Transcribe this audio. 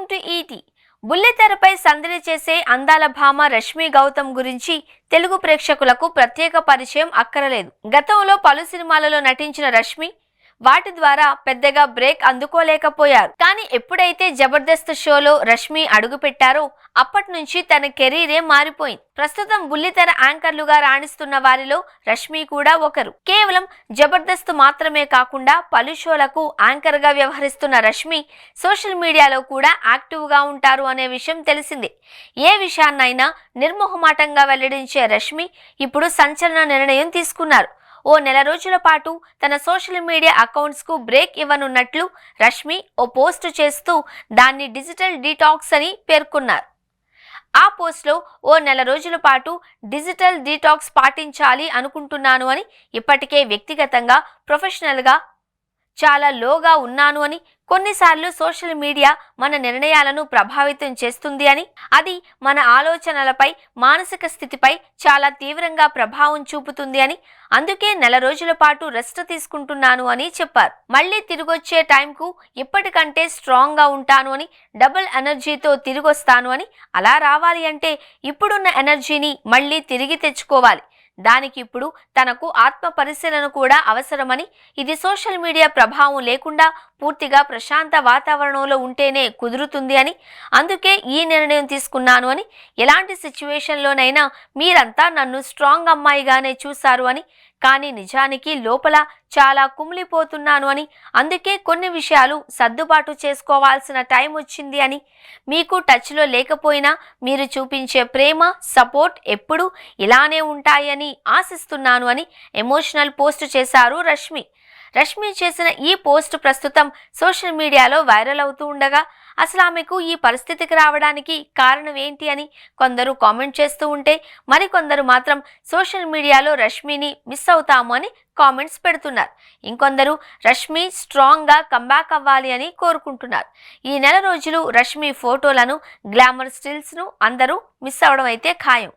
Welcome to ఈటీ. బుల్లితెరపై సందడి చేసే అందాల భామ రష్మి గౌతమ్ గురించి తెలుగు ప్రేక్షకులకు ప్రత్యేక పరిచయం అక్కరలేదు. గతంలో పలు సినిమాలలో నటించిన రష్మి వాటి ద్వారా పెద్దగా బ్రేక్ అందుకోలేకపోయారు. కానీ ఎప్పుడైతే జబర్దస్త్ షోలో రష్మి అడుగుపెట్టారో అప్పటి నుంచి తన కెరీరే మారిపోయింది. ప్రస్తుతం బుల్లితెర యాంకర్లుగా రాణిస్తున్న వారిలో రష్మి కూడా ఒకరు. కేవలం జబర్దస్త్ మాత్రమే కాకుండా పలు షోలకు యాంకర్ గా వ్యవహరిస్తున్న రష్మి సోషల్ మీడియాలో కూడా యాక్టివ్ గా ఉంటారు అనే విషయం తెలిసిందే. ఏ విషయాన్నైనా నిర్మోహమాటంగా వెల్లడించే రష్మి ఇప్పుడు సంచలన నిర్ణయం తీసుకున్నారు. ఓ నెల రోజుల పాటు తన సోషల్ మీడియా అకౌంట్స్ కు బ్రేక్ ఇవ్వనున్నట్లు రష్మి ఓ పోస్ట్ చేస్తూ దాన్ని డిజిటల్ డీటాక్స్ అని పేర్కొన్నారు. ఆ పోస్ట్లో ఓ నెల రోజుల పాటు డిజిటల్ డీటాక్స్ పాటించాలి అనుకుంటున్నాను అని, ఇప్పటికే వ్యక్తిగతంగా ప్రొఫెషనల్గా చాలా లోగా ఉన్నాను అని, కొన్నిసార్లు సోషల్ మీడియా మన నిర్ణయాలను ప్రభావితం చేస్తుంది అని, అది మన ఆలోచనలపై, మానసిక స్థితిపై చాలా తీవ్రంగా ప్రభావం చూపుతుంది అని, అందుకే నెల రోజుల పాటు రెస్ట్ తీసుకుంటున్నాను అని చెప్పారు. మళ్ళీ తిరిగొచ్చే టైంకు ఇప్పటికంటే స్ట్రాంగ్ గా ఉంటాను అని, డబుల్ ఎనర్జీతో తిరిగొస్తాను అని, అలా రావాలి అంటే ఇప్పుడున్న ఎనర్జీని మళ్ళీ తిరిగి తెచ్చుకోవాలి. దానికి ఇప్పుడు తనకు ఆత్మ పరిశీలన కూడా అవసరమని, ఇది సోషల్ మీడియా ప్రభావం లేకుండా పూర్తిగా ప్రశాంత వాతావరణంలో ఉంటేనే కుదురుతుంది అని, అందుకే ఈ నిర్ణయం తీసుకున్నాను అని, ఎలాంటి సిచ్యువేషన్లోనైనా మీరంతా నన్ను స్ట్రాంగ్ అమ్మాయిగానే చూశారు అని, కానీ నిజానికి లోపల చాలా కుమిలిపోతున్నాను అని, అందుకే కొన్ని విషయాలు సర్దుబాటు చేసుకోవాల్సిన టైం వచ్చింది అని, మీకు టచ్లో లేకపోయినా మీరు చూపించే ప్రేమ, సపోర్ట్ ఎప్పుడూ ఇలానే ఉంటాయని ఆశిస్తున్నాను అని ఎమోషనల్ పోస్ట్ చేశారు రష్మి. రష్మి చేసిన ఈ పోస్ట్ ప్రస్తుతం సోషల్ మీడియాలో వైరల్ అవుతూ ఉండగా, అసలు ఆమెకు ఈ పరిస్థితికి రావడానికి కారణం ఏంటి అని కొందరు కామెంట్ చేస్తూ ఉంటే, మరికొందరు మాత్రం సోషల్ మీడియాలో రష్మిని మిస్ అవుతాము అని కామెంట్స్ పెడుతున్నారు. ఇంకొందరు రష్మి స్ట్రాంగ్ గా కంబ్యాక్ అవ్వాలి అని కోరుకుంటున్నారు. ఈ నెల రోజులు రష్మి ఫోటోలను, గ్లామర్ స్టిల్స్ ను అందరూ మిస్ అవడం అయితే ఖాయం.